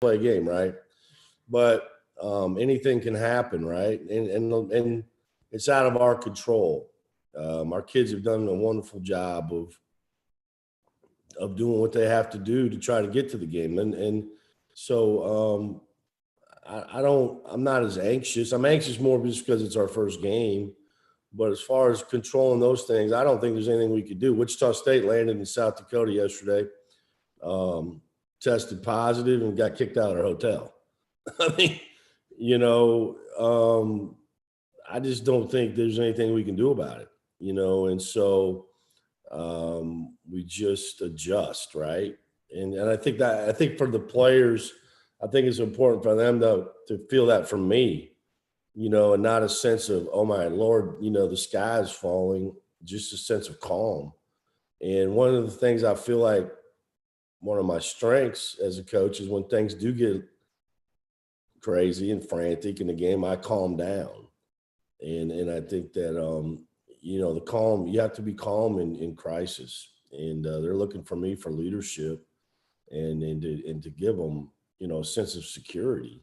play a game, right? But anything can happen, right? And it's out of our control. Our kids have done a wonderful job of doing what they have to do to try to get to the game, and so I'm not as anxious. I'm anxious more just because it's our first game. But as far as controlling those things, I don't think there's anything we could do. Wichita State landed in South Dakota yesterday, tested positive, and got kicked out of their hotel. I mean, you know, I just don't think there's anything we can do about it, and so we just adjust, right? And I think for the players, I think it's important for them to feel that from me, and not a sense of, oh my Lord, the sky is falling, just a sense of calm. And one of the things I feel like one of my strengths as a coach is when things do get crazy and frantic in the game, I calm down. And I think that, the calm, you have to be calm in crisis. And they're looking for me for leadership and to give them, a sense of security.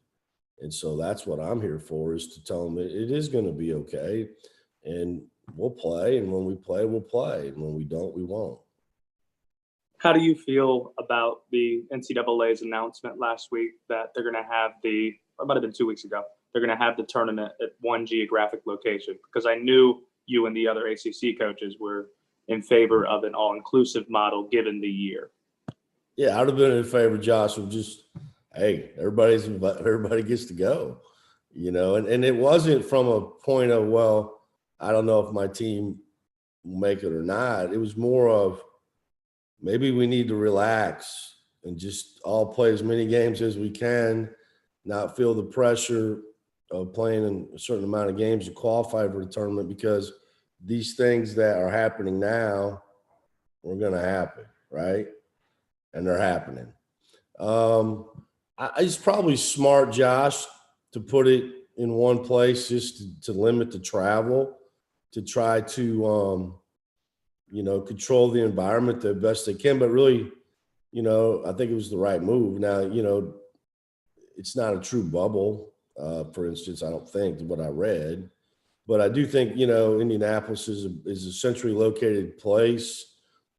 And so that's what I'm here for, is to tell them it is going to be okay. And we'll play. And when we play, we'll play. And when we don't, we won't. How do you feel about the NCAA's announcement last week that they're going to have or might have been 2 weeks ago, they're going to have the tournament at one geographic location? Because I knew you and the other ACC coaches were in favor of an all-inclusive model given the year. Yeah, I'd have been in favor, Josh, of just, hey, everybody gets to go, and it wasn't from a point of, well, I don't know if my team will make it or not. It was more of, maybe we need to relax and just all play as many games as we can, not feel the pressure of playing in a certain amount of games to qualify for the tournament, because these things that are happening now are going to happen, right? And they're happening. It's probably smart, Josh, to put it in one place just to limit the travel, to try to, control the environment the best they can. But really, I think it was the right move. Now, it's not a true bubble, for instance, I don't think, what I read. But I do think, Indianapolis is a centrally located place.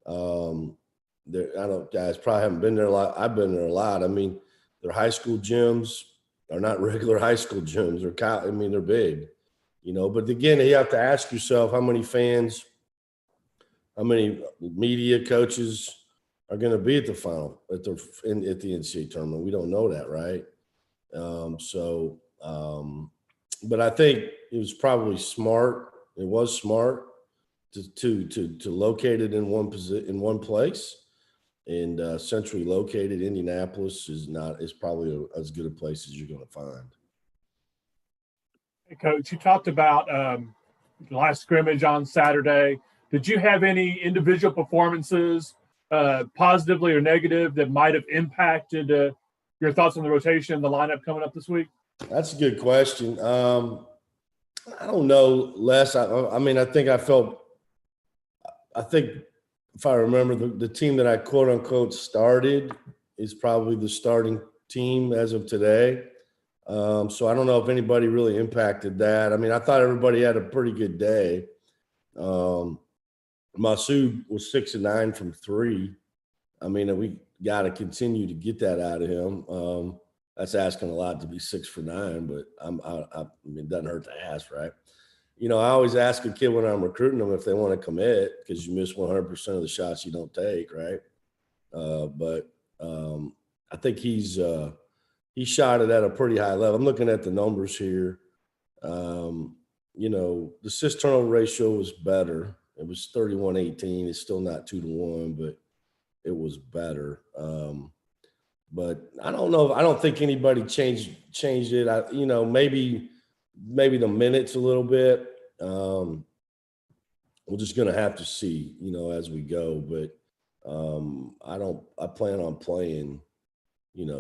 Guys probably haven't been there a lot. I've been there a lot. I mean, their high school gyms are not regular high school gyms. They're big, But again, you have to ask yourself how many fans, how many media coaches are going to be at the final, at the NCAA tournament. We don't know that, right? But I think it was probably smart. It was smart to locate it in one place. And centrally located, Indianapolis is probably as good a place as you're going to find. Hey, Coach, you talked about the last scrimmage on Saturday. Did you have any individual performances, positively or negative, that might have impacted your thoughts on the rotation and the lineup coming up this week? That's a good question. I don't know, Les. I think if I remember, the team that I quote unquote started is probably the starting team as of today. So I don't know if anybody really impacted that. I mean, I thought everybody had a pretty good day. Masood was 6 of 9 from 3. I mean, we got to continue to get that out of him. That's asking a lot to be 6 for 9, but I mean, it doesn't hurt to ask, right? I always ask a kid when I'm recruiting them if they want to commit, because you miss 100% of the shots you don't take, right? But I think he shot it at a pretty high level. I'm looking at the numbers here. The assist turnover ratio was better. It was 31-18. It's still not 2-1, but it was better. But I don't know. I don't think anybody changed it. Maybe the minutes a little bit. We're just going to have to see, as we go. But I plan on playing,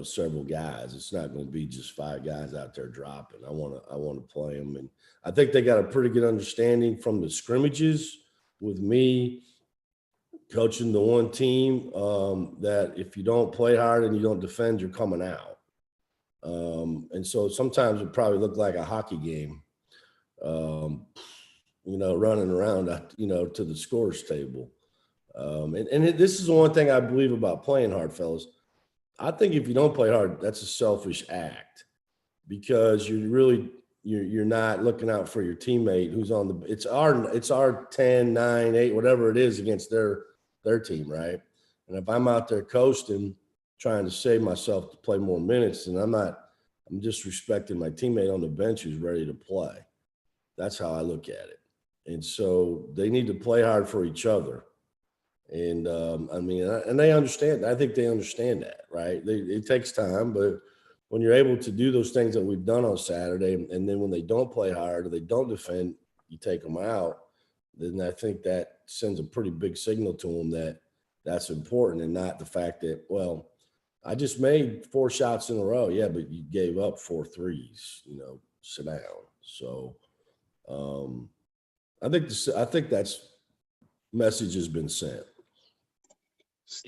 several guys. It's not going to be just 5 guys out there dropping. I want to play them. And I think they got a pretty good understanding from the scrimmages with me coaching the one team that if you don't play hard and you don't defend, you're coming out. And so sometimes it probably looked like a hockey game, running around, to the scores table. This is the one thing I believe about playing hard, fellas. I think if you don't play hard, that's a selfish act, because you're not looking out for your teammate who's on the, it's our 10, 9, 8, whatever it is against their team, right? And if I'm out there coasting, trying to save myself to play more minutes, then I'm disrespecting my teammate on the bench who's ready to play. That's how I look at it. And so they need to play hard for each other. And and they understand. I think they understand that, right? It takes time, but when you're able to do those things that we've done on Saturday, and then when they don't play hard or they don't defend, you take them out, then I think that sends a pretty big signal to them that that's important, and not the fact that, well, I just made 4 shots in a row. Yeah, but you gave up 4 threes, sit down. So I think that's message has been sent.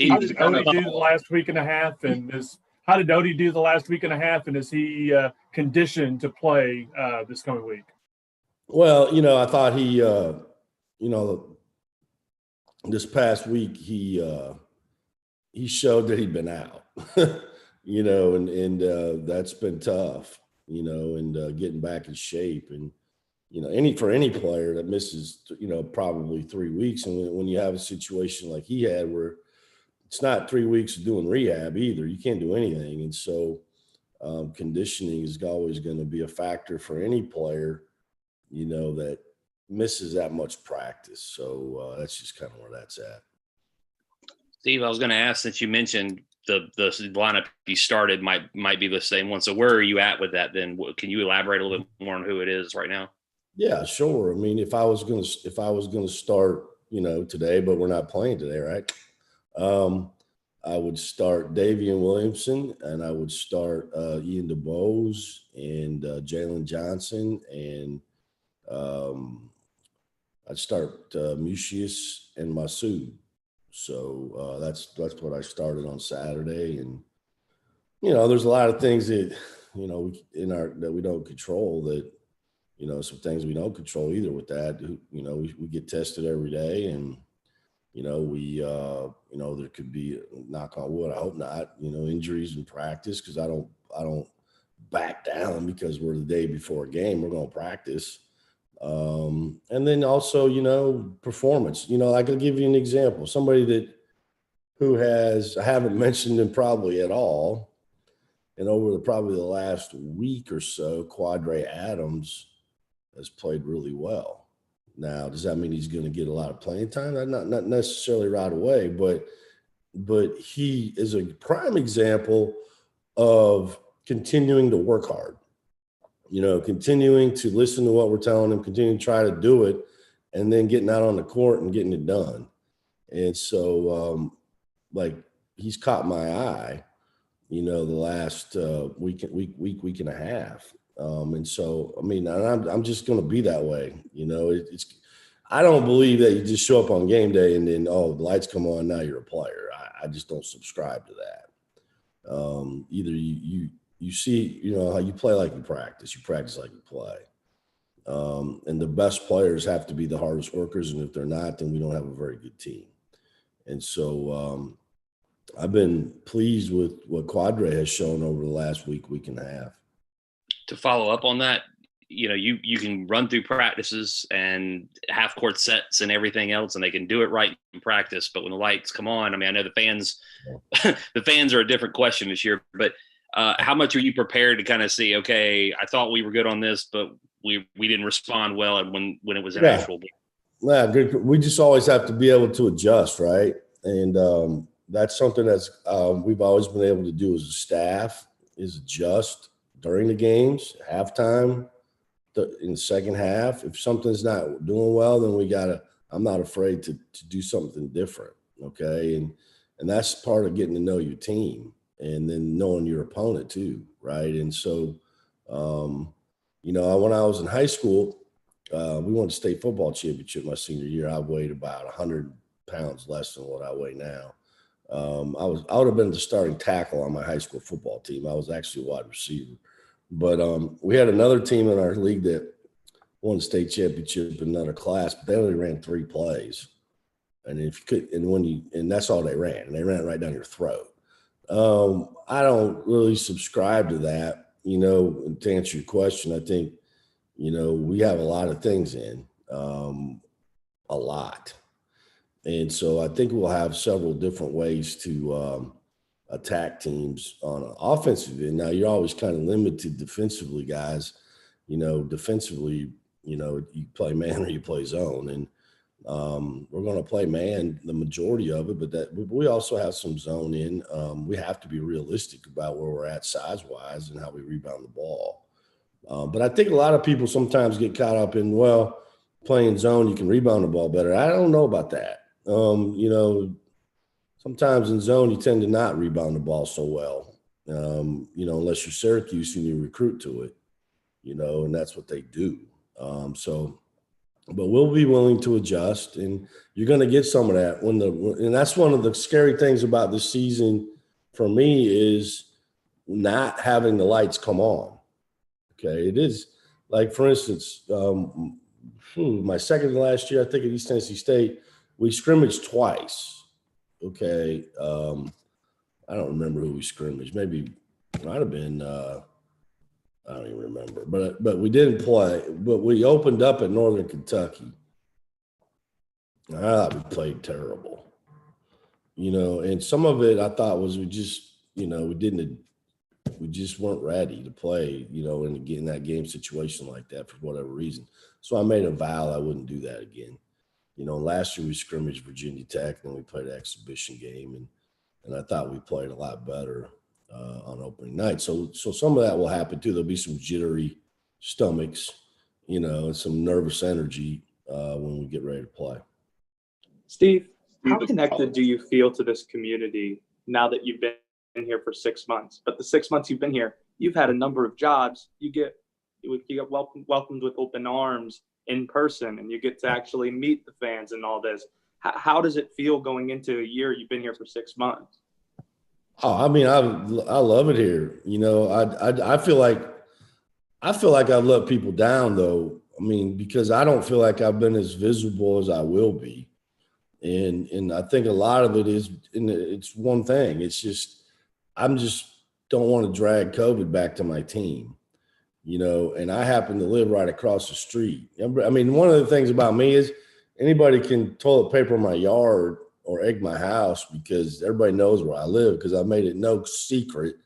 How did Odie do the last week and a half? And how did Odie do the last week and a half? And is he conditioned to play this coming week? Well, I thought he, this past week he showed that he'd been out, and that's been tough, and getting back in shape, and for any player that misses, probably 3 weeks, and when you have a situation like he had where it's not 3 weeks of doing rehab either, you can't do anything, and so conditioning is always going to be a factor for any player, that misses that much practice. So that's just kind of where that's at. Steve, I was going to ask, since you mentioned the lineup you started might be the same one. So where are you at with that then? Can you elaborate a little bit more on who it is right now? Yeah, sure. I mean, if I was going to start, today, but we're not playing today, right? I would start Davian Williamson, and I would start Ian DeBose and Jalen Johnson, and I'd start Mucius and Masood. So that's what I started on Saturday, and there's a lot of things that that we don't control. That some things we don't control either with that. We get tested every day, and there could be, knock on wood, I hope not, injuries in practice, because I don't back down because we're the day before a game. We're going to practice. And then also, performance. I can give you an example. Somebody I haven't mentioned him probably at all, and over probably the last week or so, Quadre Adams has played really well. Now, does that mean he's going to get a lot of playing time? Not necessarily right away, but he is a prime example of continuing to work hard. Continuing to listen to what we're telling him, continuing to try to do it, and then getting out on the court and getting it done. And so, he's caught my eye, the last week and a half. And so, I mean, I'm just going to be that way. I don't believe that you just show up on game day and then, the lights come on, now you're a player. I just don't subscribe to that. Either you see, how you play like you practice like you play. And the best players have to be the hardest workers. And if they're not, then we don't have a very good team. And so I've been pleased with what Quadre has shown over the last week and a half. To follow up on that, you can run through practices and half court sets and everything else, and they can do it right in practice. But when the lights come on, I mean, I know the fans are a different question this year, but how much are you prepared to kind of see, okay, I thought we were good on this, but we didn't respond well, and when it was an actual game? Yeah, good. We just always have to be able to adjust, right? And that's something that's we've always been able to do as a staff, is adjust during the games, halftime, in the second half. If something's not doing well, then I'm not afraid to do something different, okay? And that's part of getting to know your team, and then knowing your opponent too, right? And so, when I was in high school, we won the state football championship my senior year. I weighed about 100 pounds less than what I weigh now. I would have been the starting tackle on my high school football team. I was actually a wide receiver. But we had another team in our league that won the state championship in another class, but they only ran 3 plays. And if you could, and that's all they ran, and they ran it right down your throat. I don't really subscribe to that, to answer your question. I think, we have a lot of things in, a lot. And so I think we'll have several different ways to attack teams on an offensive end. Now, you're always kind of limited defensively, guys. Defensively, you play man or you play zone. And we're going to play man the majority of it, but we also have some zone in. We have to be realistic about where we're at size-wise and how we rebound the ball. But I think a lot of people sometimes get caught up in, playing zone, you can rebound the ball better. I don't know about that. Sometimes in zone, you tend to not rebound the ball so well, unless you're Syracuse and you recruit to it, and that's what they do. But we'll be willing to adjust, and you're going to get some of that and that's one of the scary things about this season for me is not having the lights come on. Okay. It is like, for instance, my second to last year, I think at East Tennessee State, we scrimmaged twice. Okay. I don't remember who we scrimmaged. Maybe it might have been, I don't even remember, but we didn't play. But we opened up at Northern Kentucky. I thought we played terrible, and some of it I thought was we just weren't ready to play, in that game situation like that for whatever reason. So I made a vow I wouldn't do that again. Last year we scrimmaged Virginia Tech, and then we played an exhibition game, and I thought we played a lot better on opening night. So some of that will happen too. There'll be some jittery stomachs, and some nervous energy when we get ready to play. Steve, how connected do you feel to this community now that you've been here for 6 months? But the 6 months you've been here, you've had a number of jobs. You get welcomed with open arms in person, and you get to actually meet the fans and all this. How does it feel going into a year you've been here for 6 months? Oh, I mean, I love it here. I feel like I've let people down though. I mean, because I don't feel like I've been as visible as I will be. And I think a lot of it is, and it's one thing. It's just, don't want to drag COVID back to my team, and I happen to live right across the street. I mean, one of the things about me is anybody can toilet paper my yard or egg my house because everybody knows where I live, because I made it no secret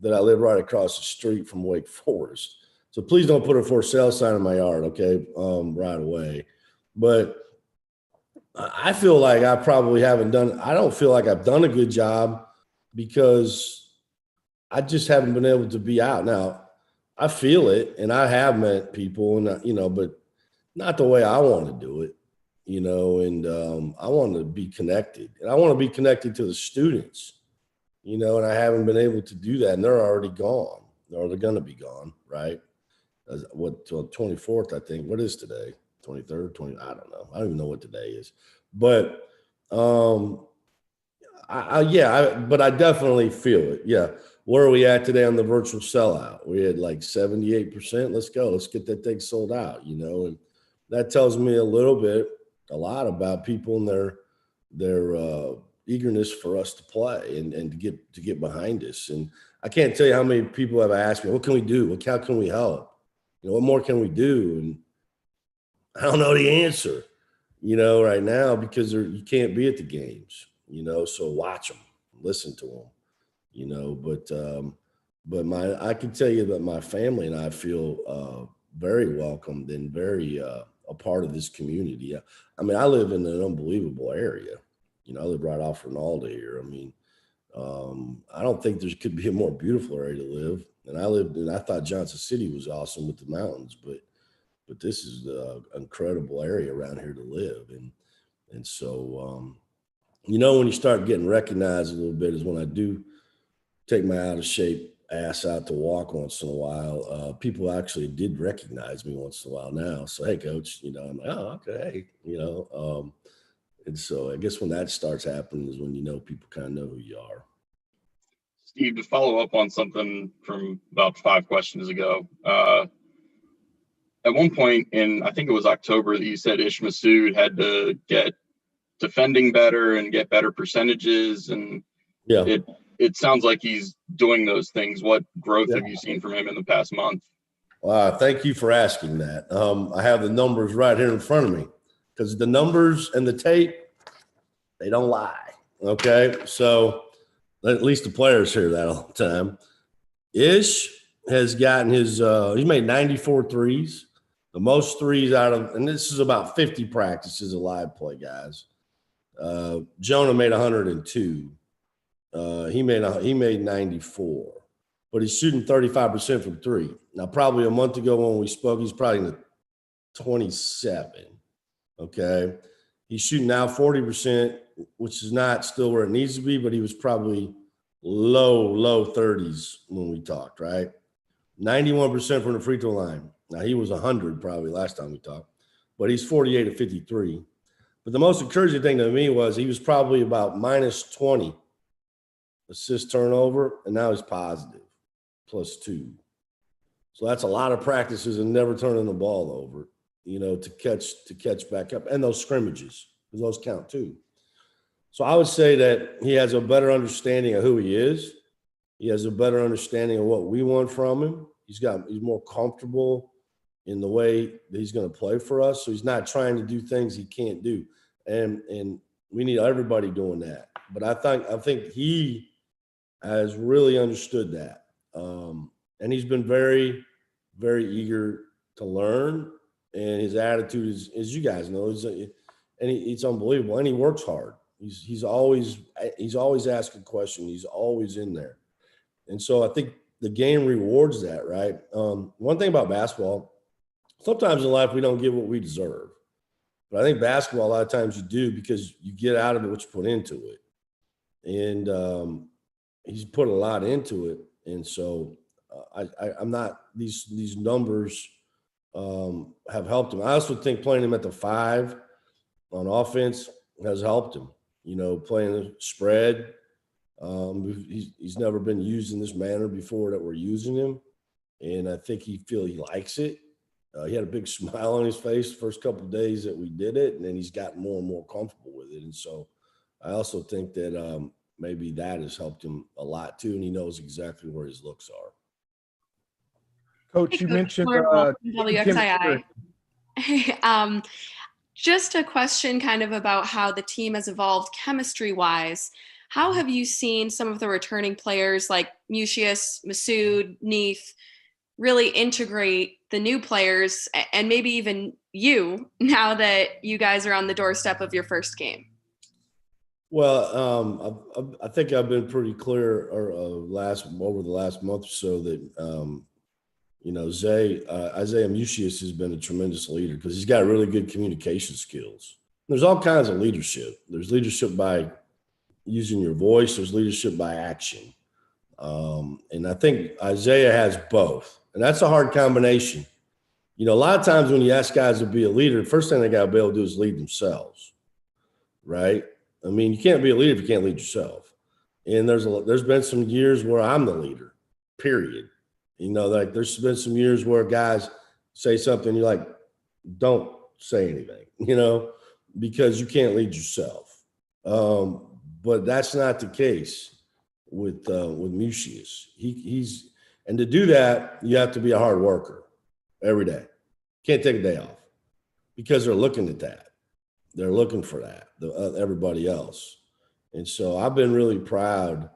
that I live right across the street from Wake Forest. So please don't put a for sale sign in my yard, okay, right away. But I feel like I don't feel like I've done a good job because I just haven't been able to be out. Now, I feel it, and I have met people, and but not the way I want to do it. And I want to be connected, and I want to be connected to the students, and I haven't been able to do that, and they're already gone, or they're going to be gone, right? Till 24th, I think. What is today? 23rd, 20? I don't know. I don't even know what today is, but but I definitely feel it. Yeah. Where are we at today on the virtual sellout? We had like 78%. Let's go. Let's get that thing sold out, and that tells me a lot about people and their eagerness for us to play and to get behind us. And I can't tell you how many people have asked me, what can we do? How can we help? What more can we do? And I don't know the answer, right now, because you can't be at the games, so watch them, listen to them, but I can tell you that my family and I feel very welcomed and very a part of this community. I mean, I live in an unbelievable area. I live right off Ronaldo here. I mean, I don't think there could be a more beautiful area to live. And I thought Johnson City was awesome with the mountains, but this is an incredible area around here to live. And so, when you start getting recognized a little bit is when I do take my out of shape ass out to walk once in a while. People actually did recognize me once in a while now. So, hey, coach, I'm like, oh, okay. And so I guess when that starts happening is when you know people kind of know who you are. Steve, to follow up on something from about 5 questions ago, at one point in, I think it was October, that you said Ish Masood had to get defending better and get better percentages, and Yeah. it sounds like he's doing those things. What growth have you seen from him in the past month? Thank you for asking that. I have the numbers right here in front of me because the numbers and the tape, they don't lie. Okay. So at least the players hear that all the time. Ish has gotten his, he's made 94 threes, the most threes out of, and this is about 50 practices of live play, guys. Jonah made 102. He made 94, but he's shooting 35% from three. Now, probably a month ago when we spoke, he's probably in the 27. Okay. He's shooting now 40%, which is not still where it needs to be, but he was probably low 30s when we talked, right? 91% from the free throw line. Now, he was 100 probably last time we talked, but he's 48 of 53. But the most encouraging thing to me was he was probably about minus 20 assist turnover, and now he's positive, +2. So that's a lot of practices and never turning the ball over, to catch back up. And those scrimmages, because those count too. So I would say that he has a better understanding of who he is. He has a better understanding of what we want from him. He's more comfortable in the way that he's going to play for us. So he's not trying to do things he can't do. And we need everybody doing that. But I think he has really understood that. And he's been very, very eager to learn. And his attitude is, as you guys know, it's unbelievable. And he works hard. He's always asking questions. He's always in there. And so I think the game rewards that, right? One thing about basketball, sometimes in life we don't get what we deserve. But I think basketball, a lot of times you do because you get out of it what you put into it. And he's put a lot into it. And so I'm not – these numbers have helped him. I also think playing him at the 5 on offense has helped him. Playing the spread. He's never been used in this manner before that we're using him. And I think he likes it. He had a big smile on his face the first couple of days that we did it, and then he's gotten more and more comfortable with it. And so I also think that maybe that has helped him a lot too, and he knows exactly where his looks are. Coach, you mentioned WXII. Just a question kind of about how the team has evolved chemistry-wise. How have you seen some of the returning players like Mucius, Masood, Neith really integrate the new players and maybe even you now that you guys are on the doorstep of your first game? Well, I think I've been pretty clear over the last month or so that Isaiah Mucius has been a tremendous leader because he's got really good communication skills. There's all kinds of leadership. There's leadership by using your voice. There's leadership by action. And I think Isaiah has both. And that's a hard combination. A lot of times when you ask guys to be a leader, the first thing they got to be able to do is lead themselves, right? I mean, you can't be a leader if you can't lead yourself. And there's been some years where I'm the leader, period. There's been some years where guys say something, you're like, don't say anything, because you can't lead yourself. But that's not the case with Mucius. And to do that, you have to be a hard worker every day. Can't take a day off because they're looking at that. They're looking for that, everybody else. And so I've been really proud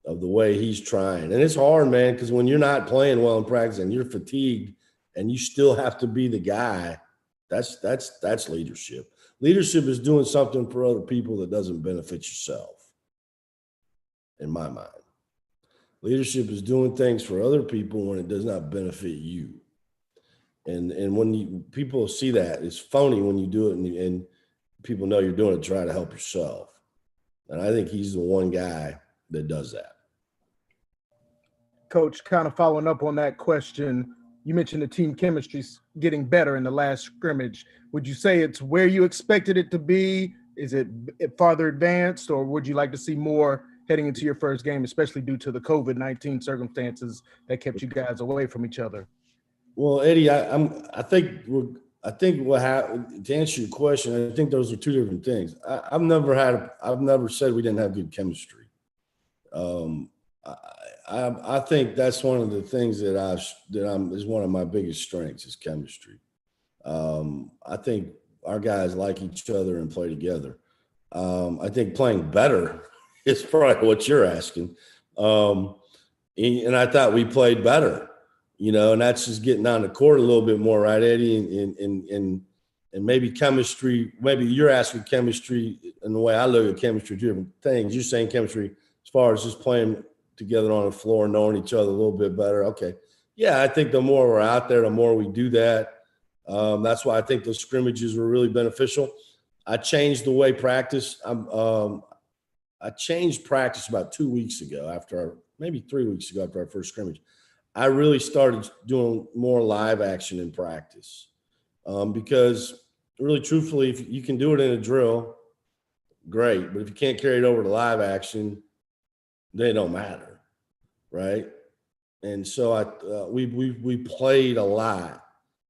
of the way he's trying. And it's hard, man, because when you're not playing well in practice and you're fatigued and you still have to be the guy, that's leadership. Leadership is doing something for other people that doesn't benefit yourself, in my mind. Leadership is doing things for other people when it does not benefit you. And when people see that, it's phony when you do it and people know you're doing it to try to help yourself. And I think he's the one guy that does that. Coach, kind of following up on that question, you mentioned the team chemistry's getting better in the last scrimmage. Would you say it's where you expected it to be? Is it farther advanced, or would you like to see more heading into your first game, especially due to the COVID-19 circumstances that kept you guys away from each other? Well, Eddie, I think what happened, to answer your question, I think those are two different things. I've never said we didn't have good chemistry. I think that's one of the things is one of my biggest strengths is chemistry. I think our guys like each other and play together. I think playing better is probably what you're asking. And I thought we played better, and that's just getting on the court a little bit more, right, Eddie? And maybe chemistry, maybe you're asking chemistry, and the way I look at chemistry, two different things. You're saying chemistry as far as just playing together on the floor, knowing each other a little bit better. Okay. Yeah, I think the more we're out there, the more we do that. That's why I think those scrimmages were really beneficial. I changed the way practice. I changed practice about 2 weeks ago maybe 3 weeks ago after our first scrimmage. I really started doing more live action in practice because really truthfully, if you can do it in a drill, great. But if you can't carry it over to live action, they don't matter, right? And so we played a lot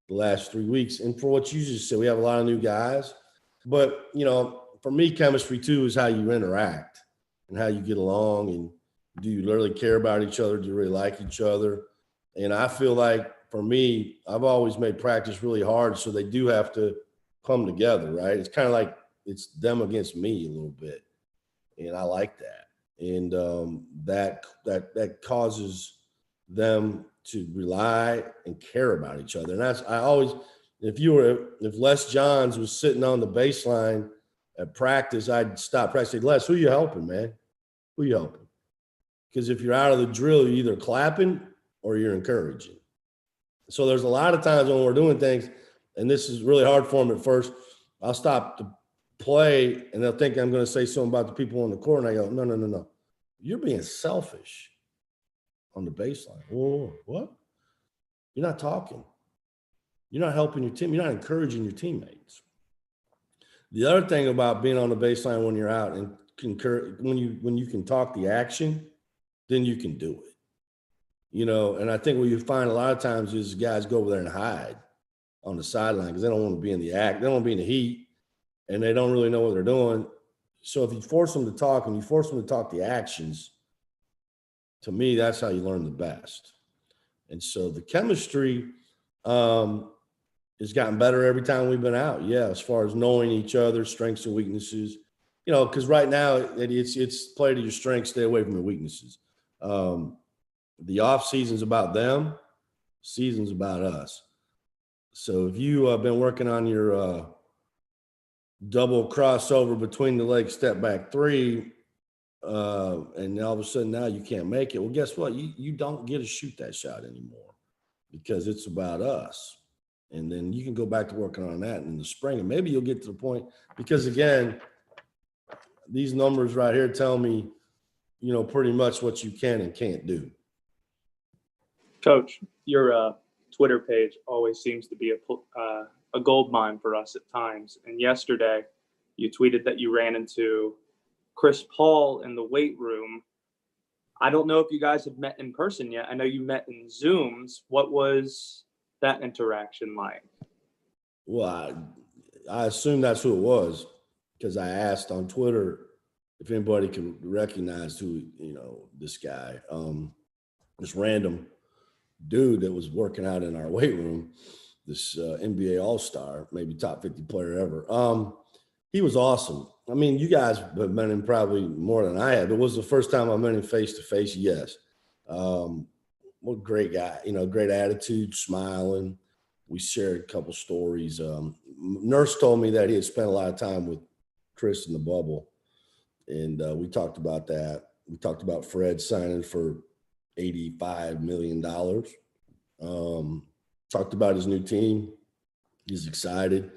the last 3 weeks. And for what you just said, we have a lot of new guys. But, for me, chemistry too is how you interact and how you get along. And do you literally care about each other? Do you really like each other? And I feel like for me, I've always made practice really hard. So they do have to come together, right? It's kind of like it's them against me a little bit. And I like that. And that causes them to rely and care about each other. And if Les Johns was sitting on the baseline at practice, I'd stop practice. Say, Les, who you helping, man? Who you helping? Because if you're out of the drill, you're either clapping or you're encouraging. So there's a lot of times when we're doing things, and this is really hard for them at first, I'll stop the play and they'll think I'm going to say something about the people on the court. And I go, no. You're being selfish on the baseline. Whoa, what? You're not talking. You're not helping your team. You're not encouraging your teammates. The other thing about being on the baseline when you're out and when you can talk the action, then you can do it. And I think what you find a lot of times is guys go over there and hide on the sideline because they don't want to be in the act. They don't want to be in the heat, and they don't really know what they're doing. So if you force them to talk and you force them to talk the actions, to me, that's how you learn the best. And so the chemistry has gotten better every time we've been out. Yeah, as far as knowing each other's strengths and weaknesses, because right now it's play to your strengths, stay away from your weaknesses. The off season's about them, season's about us. So if you have been working on your double crossover between the legs step back three, and all of a sudden now you can't make it. Well, guess what? You don't get to shoot that shot anymore because it's about us. And then you can go back to working on that in the spring, and maybe you'll get to the point because again, these numbers right here tell me, pretty much what you can and can't do. Coach, your Twitter page always seems to be a gold mine for us at times. And yesterday, you tweeted that you ran into Chris Paul in the weight room. I don't know if you guys have met in person yet. I know you met in Zooms. What was that interaction like? Well, I assume that's who it was because I asked on Twitter if anybody can recognize who, this guy, this random dude that was working out in our weight room, this NBA All-Star, maybe top 50 player ever. He was awesome. I mean, you guys have met him probably more than I have. It was the first time I met him face-to-face, yes. What a great guy, great attitude, smiling. We shared a couple stories. Nurse told me that he had spent a lot of time with Chris in the bubble, and we talked about that. We talked about Fred signing for $85 million. Talked about his new team. He's excited.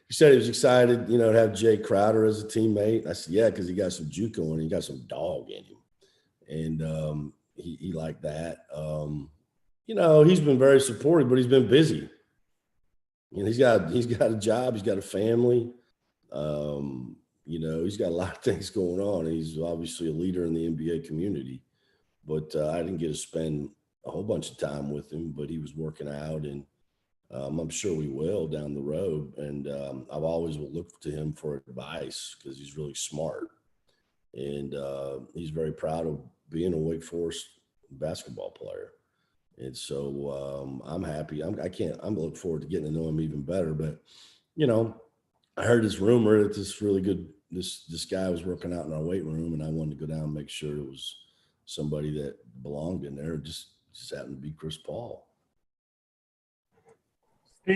He said he was excited, to have Jay Crowder as a teammate. I said, yeah, because he got some JUCO and he got some dog in him. And he liked that. He's been very supportive, but he's been busy. He's got a job. He's got a family. He's got a lot of things going on. He's obviously a leader in the NBA community, but I didn't get to spend a whole bunch of time with him, but he was working out, and I'm sure we will down the road. And I've always looked to him for advice because he's really smart, and he's very proud of being a Wake Forest basketball player. And so I'm happy. I'm looking forward to getting to know him even better. But, I heard this rumor that this guy was working out in our weight room, and I wanted to go down and make sure it was somebody that belonged in there. Just happened to be Chris Paul.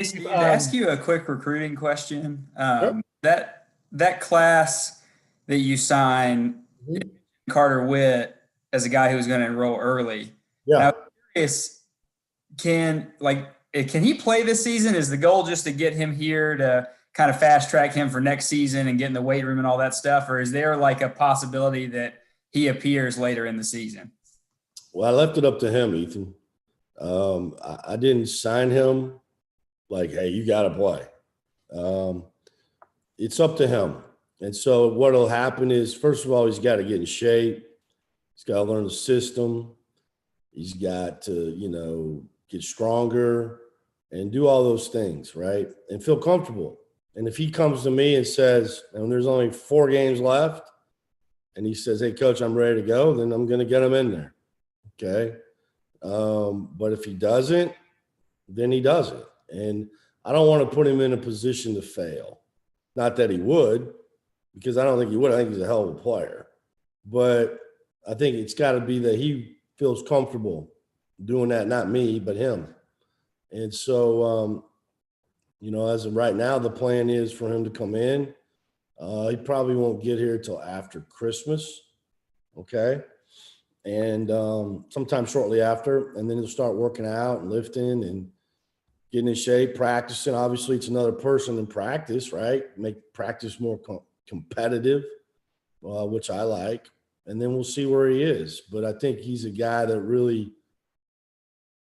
Steve, to ask you a quick recruiting question. Sure. That class that you signed, Carter Witt, as a guy who was going to enroll early. Yeah. Now, I'm curious, can he play this season? Is the goal just to get him here to kind of fast track him for next season and get in the weight room and all that stuff? Or is there like a possibility that he appears later in the season? Well, I left it up to him, Ethan. I didn't sign him like, hey, you got to play. It's up to him. And so what will happen is, first of all, he's got to get in shape. He's got to learn the system. He's got to, get stronger and do all those things, right? And feel comfortable. And if he comes to me and says, and there's only 4 games left, and he says, hey, coach, I'm ready to go, then I'm going to get him in there. Okay. But if he doesn't, then he doesn't. And I don't want to put him in a position to fail. Not that he would, because I don't think he would. I think he's a hell of a player. But I think it's got to be that he feels comfortable doing that, not me, but him. And so, as of right now, the plan is for him to come in. He probably won't get here till after Christmas. Okay. And sometime shortly after, and then he'll start working out and lifting and getting in shape, practicing. Obviously, it's another person in practice, right? Make practice more competitive, which I like. And then we'll see where he is. But I think he's a guy that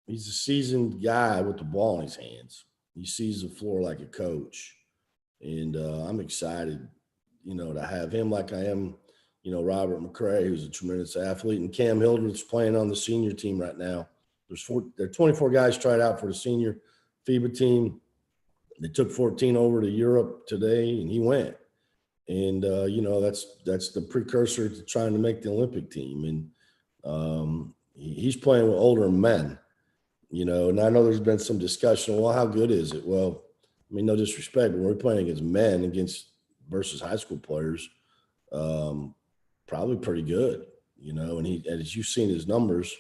he's a seasoned guy with the ball in his hands. He sees the floor like a coach. And I'm excited, to have him like I am, Robert McCray, who's a tremendous athlete, and Cam Hildreth's playing on the senior team right now. There are 24 guys tried out for the senior FIBA team. They took 14 over to Europe today, and he went. And, that's the precursor to trying to make the Olympic team. And he's playing with older men, and I know there's been some discussion, well, how good is it? Well, I mean, no disrespect, but we're playing against men versus high school players, probably pretty good, and as you've seen his numbers,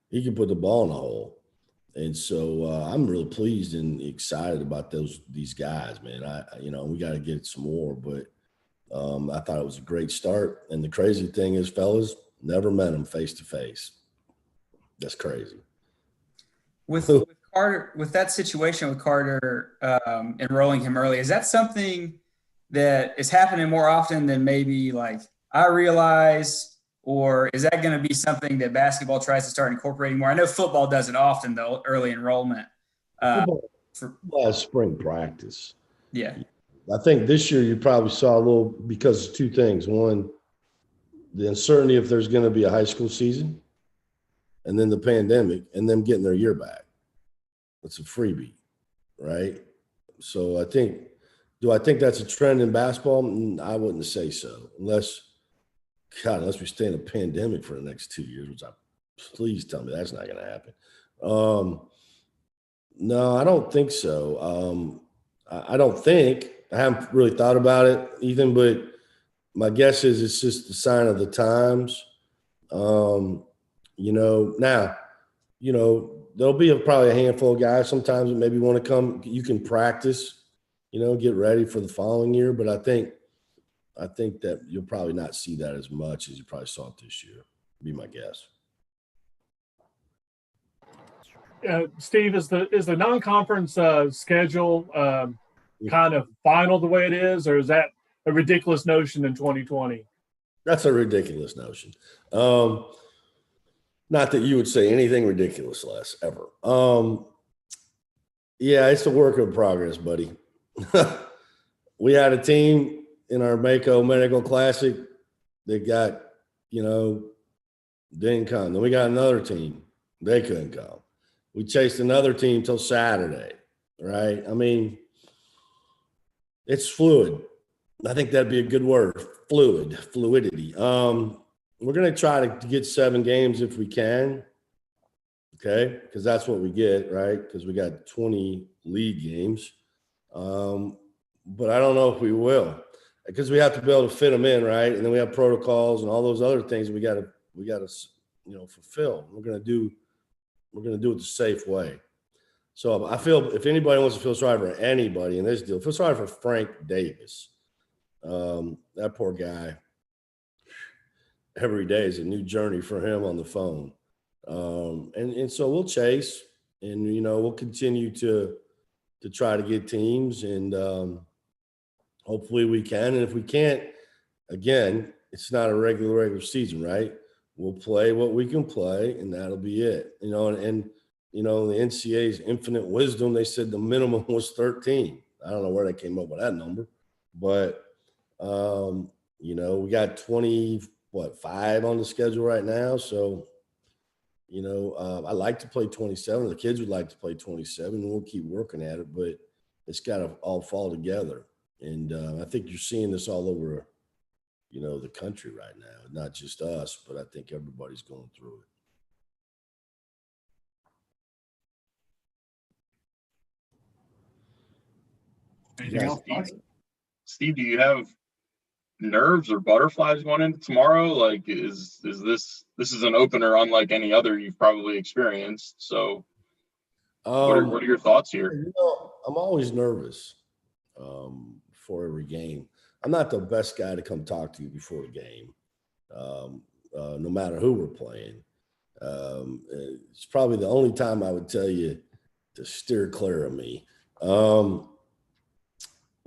he can put the ball in the hole. And so I'm really pleased and excited about these guys, man. We got to get some more, but I thought it was a great start. And the crazy thing is, fellas, never met him face to face. That's crazy. With Carter, with that situation with Carter enrolling him early, is that something that is happening more often than maybe like I realize, or is that going to be something that basketball tries to start incorporating more? I know football does it often, though, early enrollment. Spring practice. Yeah. I think this year you probably saw a little, because of 2 things. One, the uncertainty if there's going to be a high school season, and then the pandemic, and them getting their year back. It's a freebie, right? So do I think that's a trend in basketball? I wouldn't say so, unless we stay in a pandemic for the next 2 years, which please tell me that's not going to happen. No, I don't think so. I don't think. I haven't really thought about it, Ethan, but my guess is it's just a sign of the times. Now, there'll be probably a handful of guys sometimes that maybe want to come. You can practice, get ready for the following year. But I think that you'll probably not see that as much as you probably saw it this year, be my guess. Steve, is the non-conference schedule kind of final the way it is, or is that a ridiculous notion in 2020? That's a ridiculous notion. Not that you would say anything ridiculous, Les, ever. Yeah, it's a work in progress, buddy. We had a team in our Mako Medical Classic, they got, didn't come. Then we got another team. They couldn't come. We chased another team till Saturday, right? I mean, it's fluid. I think that'd be a good word, fluidity. We're going to try to get 7 games if we can, okay? Because that's what we get, right? Because we got 20 league games. But I don't know if we will, because we have to be able to fit them in, right? And then we have protocols and all those other things we got to fulfill. We're going to do it the safe way. So I feel if anybody wants to feel sorry for anybody in this deal, feel sorry for Frank Davis. That poor guy. Every day is a new journey for him on the phone. And so we'll chase, and we'll continue to try to get teams, and hopefully we can. And if we can't, again, it's not a regular season, right? We'll play what we can play, and that'll be it. And the NCAA's infinite wisdom, they said the minimum was 13. I don't know where they came up with that number, but we got 5 on the schedule right now. So, I like to play 27. The kids would like to play 27, and we'll keep working at it, but it's got to all fall together. And I think you're seeing this all over, the country right now, not just us, but I think everybody's going through it. Anything else? Steve, do you have nerves or butterflies going into tomorrow? Like, is this is an opener unlike any other you've probably experienced? So, what are your thoughts here? I'm always nervous for every game. I'm not the best guy to come talk to you before a game, no matter who we're playing. It's probably the only time I would tell you to steer clear of me. And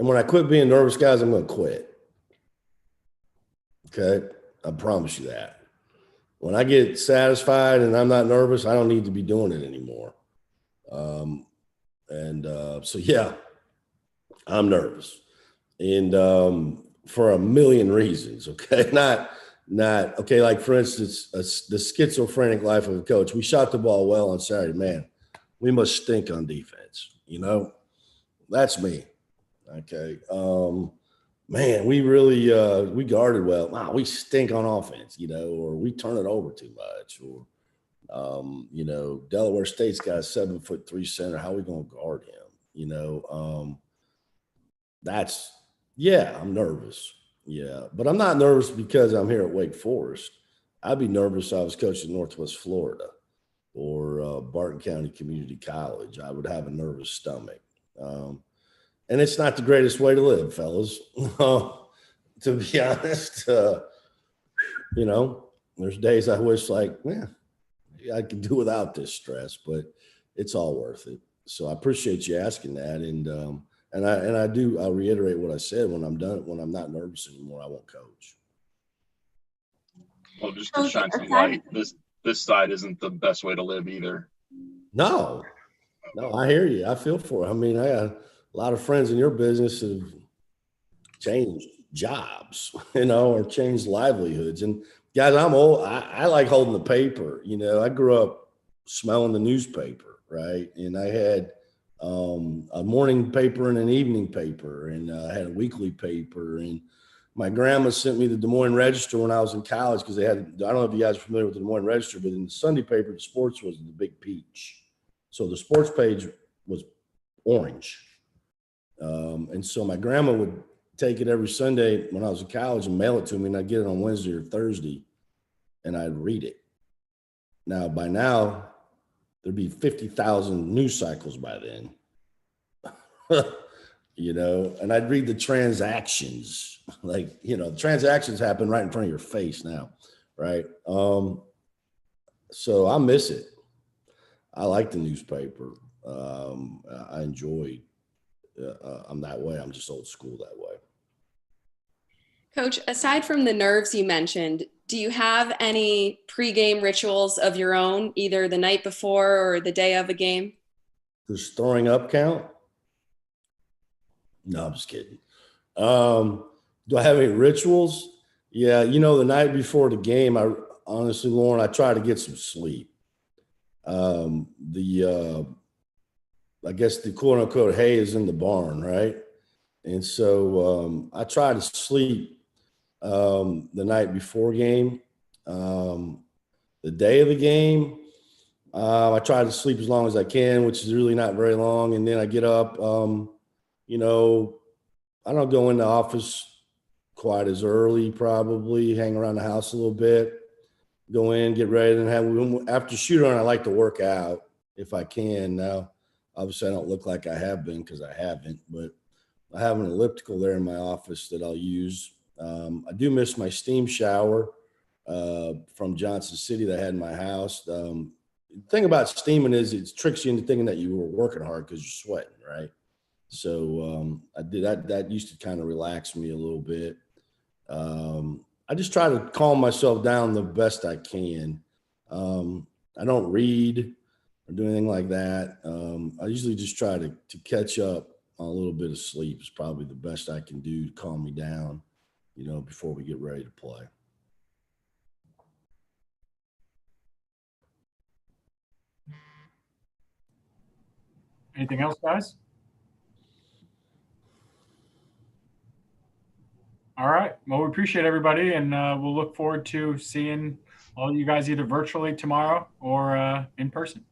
when I quit being nervous, guys, I'm going to quit. Okay? I promise you that. When I get satisfied and I'm not nervous, I don't need to be doing it anymore. So, yeah, I'm nervous. And for a million reasons, okay? Not okay, like, for instance, the schizophrenic life of a coach. We shot the ball well on Saturday. Man, we must stink on defense, That's me. Okay. Man, we really we guarded well. Wow, we stink on offense, or we turn it over too much, or Delaware State's got a 7'3" center. How are we gonna guard him? I'm nervous. Yeah, but I'm not nervous because I'm here at Wake Forest. I'd be nervous if I was coaching Northwest Florida or Barton County Community College. I would have a nervous stomach. And it's not the greatest way to live, fellas. To be honest, there's days I wish I could do without this stress, but it's all worth it. So I appreciate you asking that. I'll reiterate what I said. When I'm done, when I'm not nervous anymore, I won't coach. Well, just to shine some light, this side isn't the best way to live either. No, I hear you. I feel for it. I mean, I got a lot of friends in your business have changed jobs, or changed livelihoods. And guys, I'm old. I like holding the paper. I grew up smelling the newspaper, right? And I had a morning paper and an evening paper, and I had a weekly paper. And my grandma sent me the Des Moines Register when I was in college, because they had, I don't know if you guys are familiar with the Des Moines Register, but in the Sunday paper, the sports was the big peach. So the sports page was orange. And so my grandma would take it every Sunday when I was in college and mail it to me, and I'd get it on Wednesday or Thursday, and I'd read it. Now, by now, there'd be 50,000 news cycles by then, and I'd read the transactions. The transactions happen right in front of your face now, right? So I miss it. I like the newspaper. I enjoy. I'm that way. I'm just old school that way. Coach, aside from the nerves you mentioned, do you have any pregame rituals of your own, either the night before or the day of a game? Does throwing up count? No, I'm just kidding. Do I have any rituals? Yeah, the night before the game, I honestly, Lauren, I try to get some sleep. I guess the quote unquote hay is in the barn, right? And so I try to sleep the night before game. The day of the game, I try to sleep as long as I can, which is really not very long. And then I get up, I don't go in the office quite as early, probably hang around the house a little bit, go in, get ready, and after shoot on, I like to work out if I can. Now, obviously, I don't look like I have been because I haven't, but I have an elliptical there in my office that I'll use. I do miss my steam shower from Johnson City that I had in my house. The thing about steaming is it tricks you into thinking that you were working hard because you're sweating, right? So I did that. That used to kind of relax me a little bit. I just try to calm myself down the best I can. I don't read or do anything like that. I usually just try to catch up on a little bit of sleep is probably the best I can do to calm me down, before we get ready to play. Anything else, guys? All right. Well, we appreciate everybody, and we'll look forward to seeing all you guys either virtually tomorrow or in person.